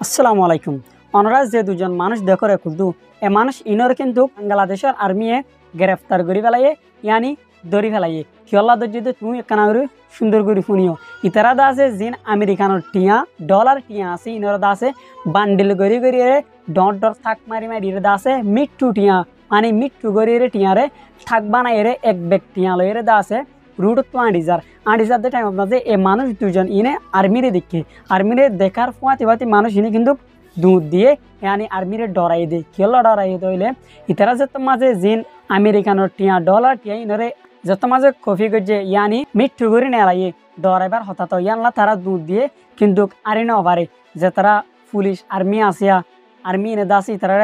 আসসালামু আলাইকুম। অনরা যে দুজন মানুষ দেখরে খুলতু এ মানুষ ইনর কিন্তু বাংলাদেশের আর্মিয়ে গ্রেফতার করে ফেলাইয়ে ইয়ানি ধরি ফেলাইয়ে হিয়ল্লা দর্জিতে তুমি একখানা করে সুন্দর করে শুনিও ইতারা দা আছে জিন আমেরিকানোর টিয়া ডলার টিয়া আছে ইনর দা আছে বান্ডিল গড়ি গড়িয়ে ডর ডর থাক মারি মারি দা আছে মিট্টু টিয়া মানে মিট্টু গড়িয়ে টিয়ারে থাক বানাই রে এক ব্যাগ টিয়া লইরে দা আছে রুট তো আড়িজার টাইম আপনার যে এ মানুষ দুজন ইনে আর্মিরে দেখে আর্মিরে দেখার ফুয়াতে মানুষ ইনে কিন্তু দুধ দিয়ে ইয়ানি আর্মিরে ডরাই দেয় কেল ডরাই দইলে ইতারা যে মাঝে জিন আমেরিকানোর টিয়া ডলার টিয়া ইনরে যত মাঝে কফি গজে ইয়ানি মিঠু করে নেলাইয়ে ডরাইবার হঠাৎ ইয়ানলা তারা দুধ দিয়ে কিন্তু আরে না পারে যে তারা পুলিশ আর্মি আসিয়া আর্মি এনে দাসি তারা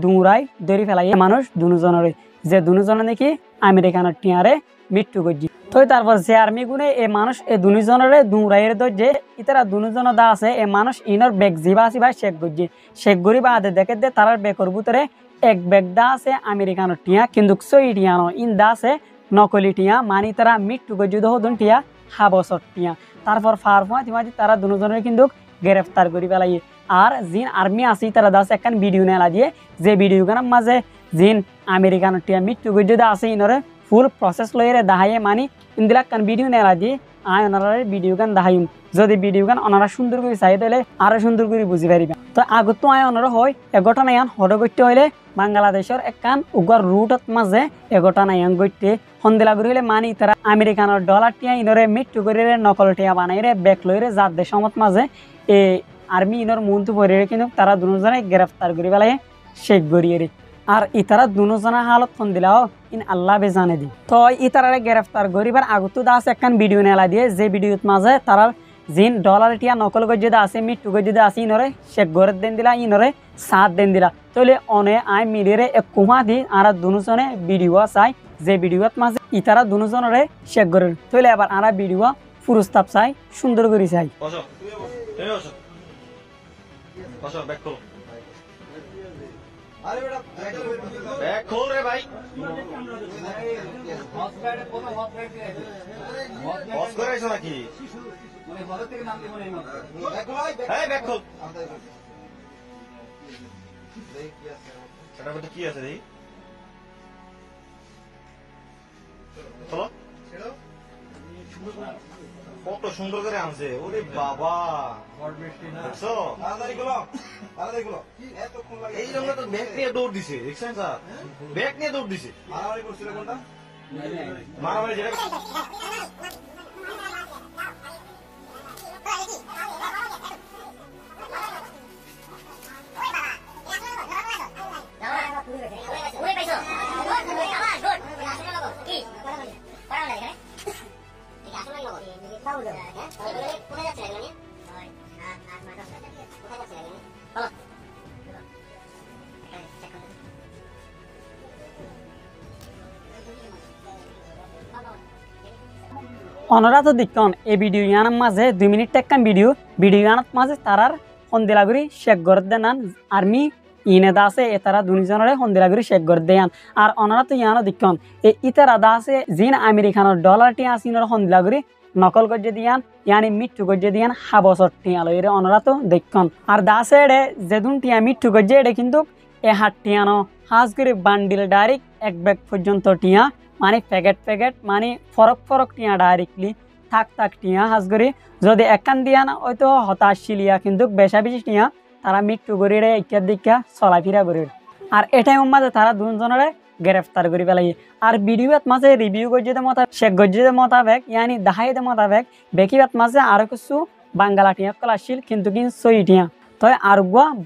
দৌড়াই দৌড়ি ফেলাই মানুষ দুজনের যে দুজনে নাকি আমেরিকানোর টিয়ারে মৃত্যু গজি তো তারপর যে আর্মি গুনে এ মানুষ এ দুজনের দৌড়াইয়ের যে ইতারা দুজন দা আছে এ মানুষ ইনর ব্যাগ জিবা আসি ভাই শেখ গজি শেখ গরি বা দেখে দে তার বেকর ভিতরে এক ব্যাগ দা আছে আমেরিকানোর টিয়া কিন্তু সই টিয়া ন ইন দা আছে নকলি টিয়া মানে তারা মৃত্যু গজি দহদন টিয়া হাবসর টিয়া তারপর ফার ফুয়াতি তারা দুজনের কিন্তু গ্রেফতার করি পেলাই আর জিন আর্মি আসি তারা দাস একখান ভিডিও নেলা দিয়ে যে ভিডিও গানের মাঝে জিন আমেরিকানোর টিয়া মৃত্যু গজি দা আছে ইনরে ফুল প্রসেস লইরে দাহাইয়ে মানি ইন্দিলা কান ভিডিও নেলা দিয়ে আয় ওনারা ভিডিও গান দাহাইম যদি ভিডিও গান ওনারা সুন্দর করে চাই দিলে আরো সুন্দর করে বুঝি পারিবা তো আগত তো আয় ওনারা হয় এ ঘটনা ইয়ান হড করতে হইলে বাংলাদেশের একখান উগর রুটত মাঝে এ ঘটনা ইয়ান করতে সন্দিলা করে হইলে মানি তারা আমেরিকানোর ডলার টিয়া ইনরে মৃত্যু করে নকল টিয়া বানাইরে ব্যাক লইরে যার দেশমত মাঝে এ আর্মি ইনর মন্তু পরে কিন্তু তারা দুজনে গ্রেফতার করে পেলাই শেখ গড়িয়ে আর ইতারা দুজনের হালত ফোন দিলাও ইন আল্লাহ বে জানে দি তো ইতারারে গ্রেফতার করিবার আগত দা আছে একখান ভিডিও নেলা দিয়ে যে ভিডিওত মাঝে তারা জিন ডলার টিয়া নকল গজ্জে দা আছে মৃত্যু গজ্জে দা আছে ইনরে শেখ গড়ের দেন দিলা ইনরে সাত দেন দিলা তাহলে অনে আই মিলিয়ে এক কুমা দি আর দুজনে ভিডিও চাই যে ভিডিওত মাঝে ইতারা দুজনরে শেখ গড়ের তাহলে আবার আর ভিডিও ফুরস্তাব চাই সুন্দর করে চাই अरे बेटा बैग खोल रहे भाई बॉस করে এসো নাকি মানে ঘর থেকে নাম দিব না এই ব্যাগ খোল সেটা কি আছে রে চলো কত সুন্দর করে আনছে ওরে বাবা দেখছো তাড়াতাড়ি গুলো এই জন্য তো ব্যাগ নিয়ে দৌড় দিছে দেখছেন স্যার ব্যাগ নিয়ে দৌড় দিছে মারামারি করছিল কোনটা মারামারি যেটা অনরা তো দেখুন এই ভিডিও ইয়ানার মাঝে 2 মিনিট টেক্কান ভিডিও ইয়ানার মাঝে তারার সন্দিলাগুড়ি শেখ গড় দেন আর্মি ইনে দা আছে এ তারা দুজনের সন্দিলাগুড়ি শেখ গড় দেন আর অনরা তো ইয়ানো দেখুন এই ইতারা দা আছে জিন আমেরিকানোর ডলার টিয়া আসিনর সন্দিলাগুড়ি নকল গজ্জে দিয়ান ইয়ানি মৃত্যু গজ্জে দিয়ান হাবসর টিয়া লইরে অনরা তো দেখুন আর দা আছে এডে যেদুন টিয়া মৃত্যু গজ্জে এডে কিন্তু এ হাত টিয়ানো হাজ করে বান্ডিল ডাইরেক্ট এক ব্যাগ পর্যন্ত টিয়া মানে প্যাকেট মানে ফরক টিয়া ডাইরেক্টলি থাক টিয়া হাজ করে যদি একখান দিয়া না হয়তো হতাশ ছিলিয়া কিন্তু বেশা বেশি টিয়া তারা মৃত্যু করে ইত্যাদি দীক্ষা চলাফেরা করে আর এটাই মাঝে তারা দুজনের গ্রেফতার করে পেলাই আর ভিডিওত মাঝে রিভিউ গজ্জিতে মোতাবেক শেখ গজ্জিতে মোতাবেক ইয়ানি দাহাইতে মোতাবেক বেকিবাত মাঝে আরো কিছু বাঙ্গালা টিয়া কল আসছিল কিন্তু সই টিয়া তো আর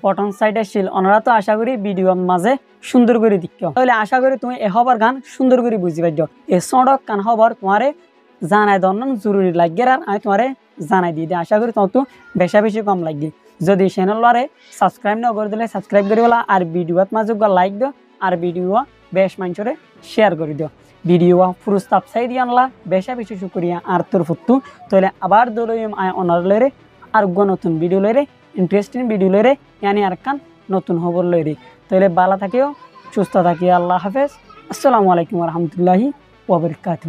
বটন সাইডে ছিল ওনারা তো আশা করি ভিডিওর মাঝে সুন্দর করে দিচ্ছ তাহলে আশা করি তুমি এ খবর গান সুন্দর করে বুঝি পাইছ এই সড়ক কান খবর তোমারে জানাই দন জরুরি লাগে আর আমি তোমারে জানাই দিয়ে দিই আশা করি তোমার তো বেশি কম লাগবে যদি চ্যানেলরে সাবস্ক্রাইব না করে দিলে সাবস্ক্রাইব করে বলা আর ভিডিওত মাঝে লাইক দিও আর ভিডিও বেশ মানুষরে শেয়ার করে দিও ভিডিও ফুরস্তাব চাই দিয়ে আনলা বেশি শুক্রিয়া আর তোর ফুটু তাহলে আবার দলইম আয় অনার লইরে আর নতুন ভিডিও লইরে ইন্টারেস্টিং ভিডিও লইরে ইয়ানি আর কান নতুন খবর লইরে তাহলে ভালো থাকিও সুস্থ থাকিও আল্লাহ হাফেজ আসসালামু আলাইকুম ওয়া রাহমাতুল্লাহি ওয়া বারাকাতুহু।